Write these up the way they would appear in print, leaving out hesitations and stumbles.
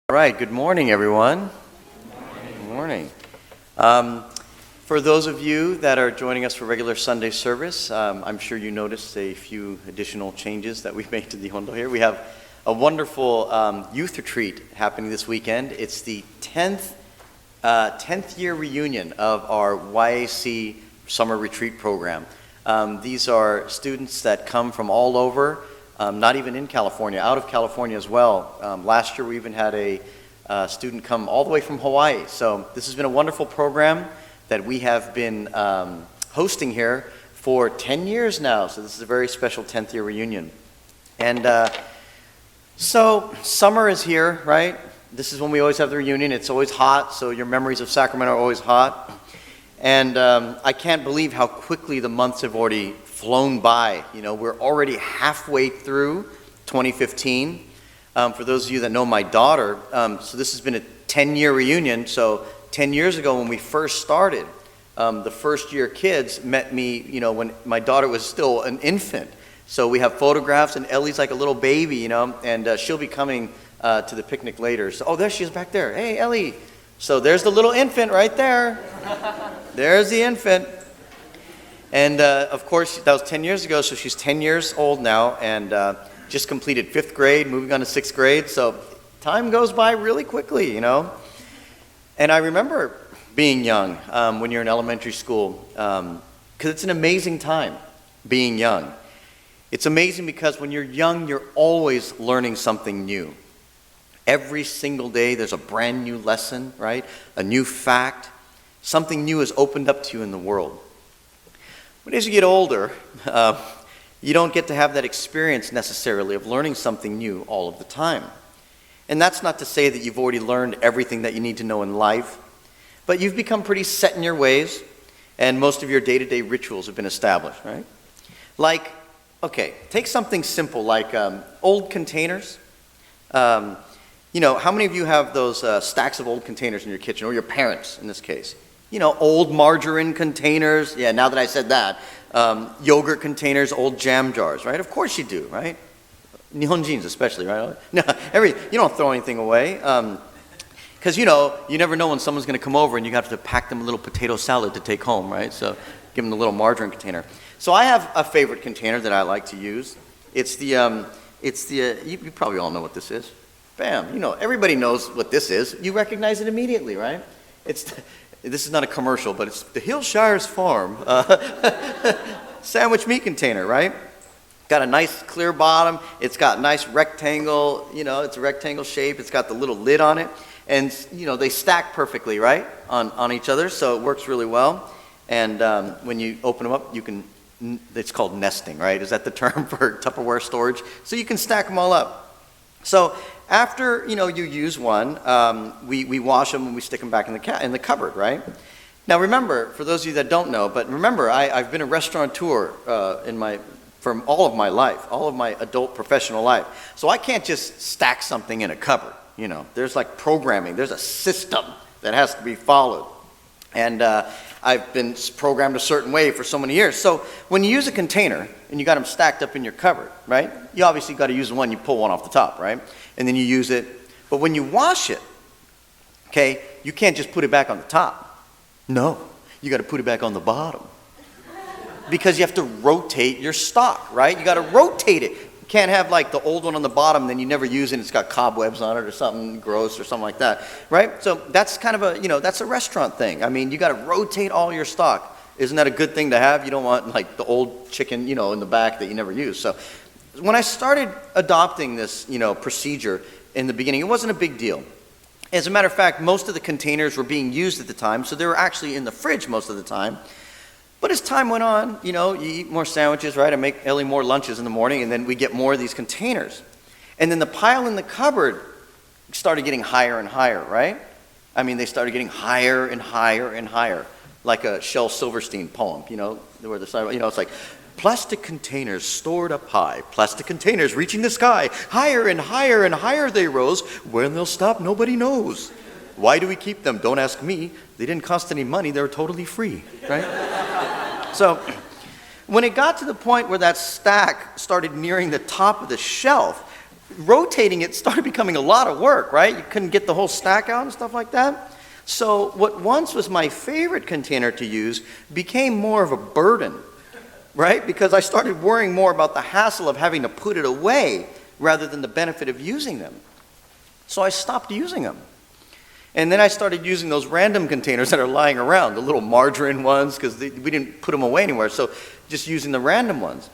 All right, good morning, everyone. Good morning. For those of you that are joining us for regular Sunday service, I'm sure you noticed a few additional changes that we've made to the Hondo here. We have a wonderful youth retreat happening this weekend. It's the 10th year reunion of our YAC summer retreat program. These are students that come from all over. Not even in California, out of California as well. Last year we even had a student come all the way from Hawaii. So this has been a wonderful program that we have been hosting here for 10 years now. So this is a very special 10th year reunion. And so summer is here, right? This is when we always have the reunion. It's always hot, so your memories of Sacramento are always hot. And I can't believe how quickly the months have already flown by. You know, we're already halfway through 2015. For those of you that know my daughter, so this has been a 10-year reunion. So 10 years ago when we first started, the first year kids met me, you know, when my daughter was still an infant. So we have photographs and Ellie's like a little baby, you know, and she'll be coming to the picnic later. So, oh, there she is back there. Hey, Ellie. So there's the little infant right there. There's the infant. And of course, that was 10 years ago, so she's 10 years old now and just completed 5th grade, moving on to 6th grade. So time goes by really quickly, you know. And I remember being young when you're in elementary school, because it's an amazing time being young. It's amazing because when you're young, you're always learning something new. Every single day, there's a brand new lesson, right? A new fact. Something new is opened up to you in the world. But as you get older, you don't get to have that experience necessarily of learning something new all of the time. And that's not to say that you've already learned everything that you need to know in life, but you've become pretty set in your ways, and most of your day-to-day rituals have been established, right? Like, okay, take something simple like old containers. You know, how many of you have those stacks of old containers in your kitchen, or your parents in this case? You know, old margarine containers. Yeah, now that I said that. Yogurt containers, old jam jars, right? Of course you do, right? Nihonjins especially, right? No, you don't throw anything away. Because, you know, you never know when someone's going to come over and you have to pack them a little potato salad to take home, right? So give them the little margarine container. So I have a favorite container that I like to use. It's the you probably all know what this is. Bam, you know, everybody knows what this is. You recognize it immediately, right? This is not a commercial, but it's the Hillshire's Farm sandwich meat container, right? Got a nice clear bottom. It's got nice rectangle, you know, it's a rectangle shape. It's got the little lid on it. And, you know, they stack perfectly, right, on each other. So it works really well. And when you open them up, you can, it's called nesting, right? Is that the term for Tupperware storage? So you can stack them all up. So after, you know, you use one, we wash them and we stick them back in the cupboard, right? Now remember, for those of you that don't know, but remember, I've been a restaurateur for all of my life, all of my adult professional life. So I can't just stack something in a cupboard, you know. There's like programming. There's a system that has to be followed. And I've been programmed a certain way for so many years. So when you use a container and you got them stacked up in your cupboard, right? You obviously got to use the one, you pull one off the top, right? And then you use it. But when you wash it, okay, you can't just put it back on the top. No, you got to put it back on the bottom. Because you have to rotate your stock, right? You got to rotate it. You can't have like the old one on the bottom, then you never use it, and it's got cobwebs on it or something gross or something like that, right? So that's kind of a, you know, that's a restaurant thing. I mean, you got to rotate all your stock. Isn't that a good thing to have? You don't want like the old chicken, you know, in the back that you never use. So when I started adopting this, you know, procedure in the beginning, it wasn't a big deal. As a matter of fact, most of the containers were being used at the time, so they were actually in the fridge most of the time. But as time went on, you know, you eat more sandwiches, right? I make Ellie more lunches in the morning, and then we get more of these containers. And then the pile in the cupboard started getting higher and higher, right? I mean, they started getting higher and higher and higher, like a Shel Silverstein poem, you know, where the side, you know, it's like, plastic containers stored up high, plastic containers reaching the sky, higher and higher and higher they rose. When they'll stop, nobody knows. Why do we keep them? Don't ask me. They didn't cost any money. They were totally free, right? So when it got to the point where that stack started nearing the top of the shelf, rotating it started becoming a lot of work, right? You couldn't get the whole stack out and stuff like that. So what once was my favorite container to use became more of a burden, right? Because I started worrying more about the hassle of having to put it away rather than the benefit of using them. So I stopped using them. And then I started using those random containers that are lying around, the little margarine ones, because we didn't put them away anywhere, so just using the random ones.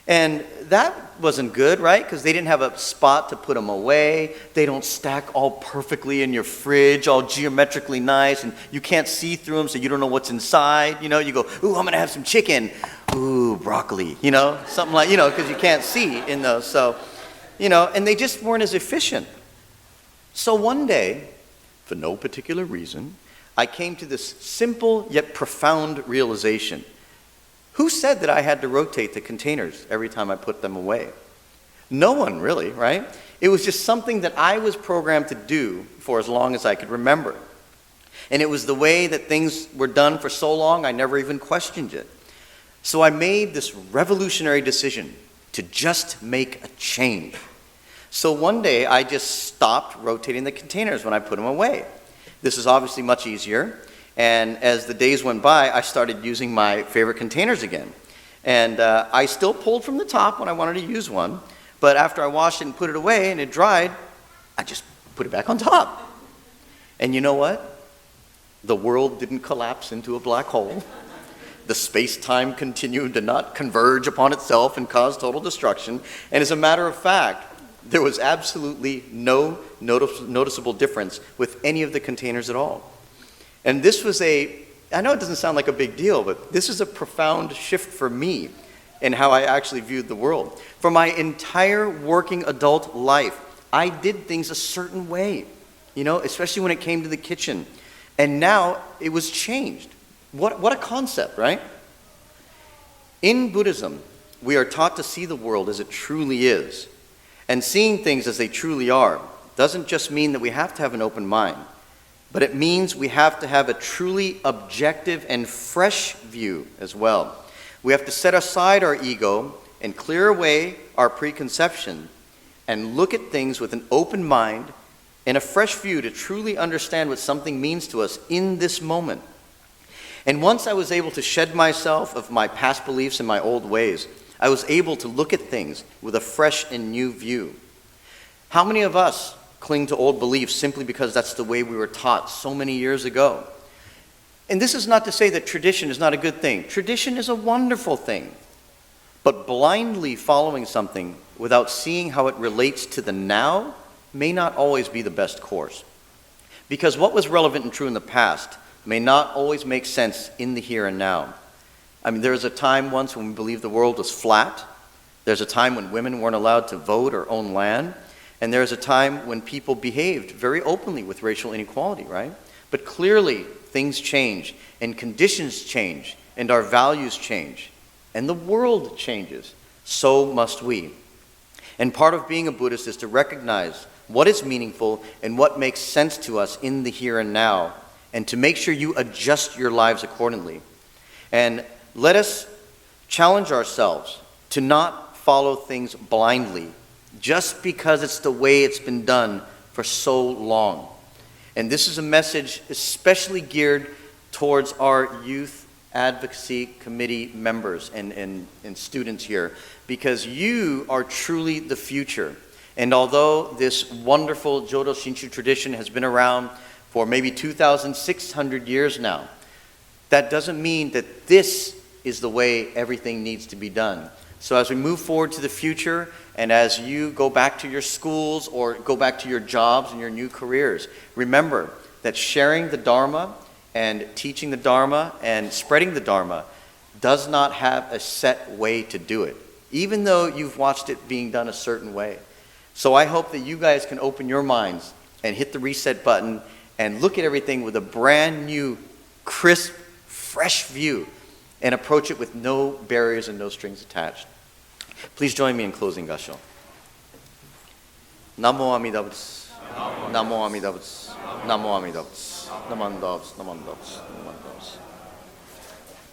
And that wasn't good, right? Because they didn't have a spot to put them away. They don't stack all perfectly in your fridge, all geometrically nice, and you can't see through them, so you don't know what's inside. You know, you go, ooh, I'm going to have some chicken. Ooh, broccoli, you know, something like, you know, because you can't see in those. So, you know, and they just weren't as efficient. So one day, for no particular reason, I came to this simple yet profound realization. Who said that I had to rotate the containers every time I put them away? No one really, right? It was just something that I was programmed to do for as long as I could remember. And it was the way that things were done for so long, I never even questioned it. So I made this revolutionary decision to just make a change. So one day I just stopped rotating the containers when I put them away. This is obviously much easier. And as the days went by, I started using my favorite containers again. And I still pulled from the top when I wanted to use one, but after I washed it and put it away and it dried, I just put it back on top. And you know what? The world didn't collapse into a black hole. The space-time continued to not converge upon itself and cause total destruction. And as a matter of fact, there was absolutely no noticeable difference with any of the containers at all. And this was I know it doesn't sound like a big deal, but this is a profound shift for me in how I actually viewed the world. For my entire working adult life, I did things a certain way, you know, especially when it came to the kitchen. And now it was changed. What a concept, right? In Buddhism, we are taught to see the world as it truly is. And seeing things as they truly are doesn't just mean that we have to have an open mind, but it means we have to have a truly objective and fresh view as well. We have to set aside our ego and clear away our preconception and look at things with an open mind and a fresh view to truly understand what something means to us in this moment. And once I was able to shed myself of my past beliefs and my old ways, I was able to look at things with a fresh and new view. How many of us cling to old beliefs simply because that's the way we were taught so many years ago? And this is not to say that tradition is not a good thing. Tradition is a wonderful thing. But blindly following something without seeing how it relates to the now may not always be the best course. Because what was relevant and true in the past may not always make sense in the here and now. I mean, there was a time once when we believed the world was flat. There's a time when women weren't allowed to vote or own land. And there's a time when people behaved very openly with racial inequality, right? But clearly, things change, and conditions change, and our values change, and the world changes. So must we. And part of being a Buddhist is to recognize what is meaningful and what makes sense to us in the here and now, and to make sure you adjust your lives accordingly. And let us challenge ourselves to not follow things blindly, just because it's the way it's been done for so long. And this is a message especially geared towards our youth advocacy committee members and students here, because you are truly the future. And although this wonderful Jodo Shinshu tradition has been around for maybe 2,600 years now, that doesn't mean that this is the way everything needs to be done. So as we move forward to the future, and as you go back to your schools or go back to your jobs and your new careers, remember that sharing the Dharma and teaching the Dharma and spreading the Dharma does not have a set way to do it, even though you've watched it being done a certain way. So I hope that you guys can open your minds and hit the reset button and look at everything with a brand new, crisp, fresh view and approach it with no barriers and no strings attached. Please join me in closing Gassho. Namo Amida Butsu. Namo Amida Butsu. Namo Amida Butsu. Naman Butsu. Naman Butsu. Naman Butsu.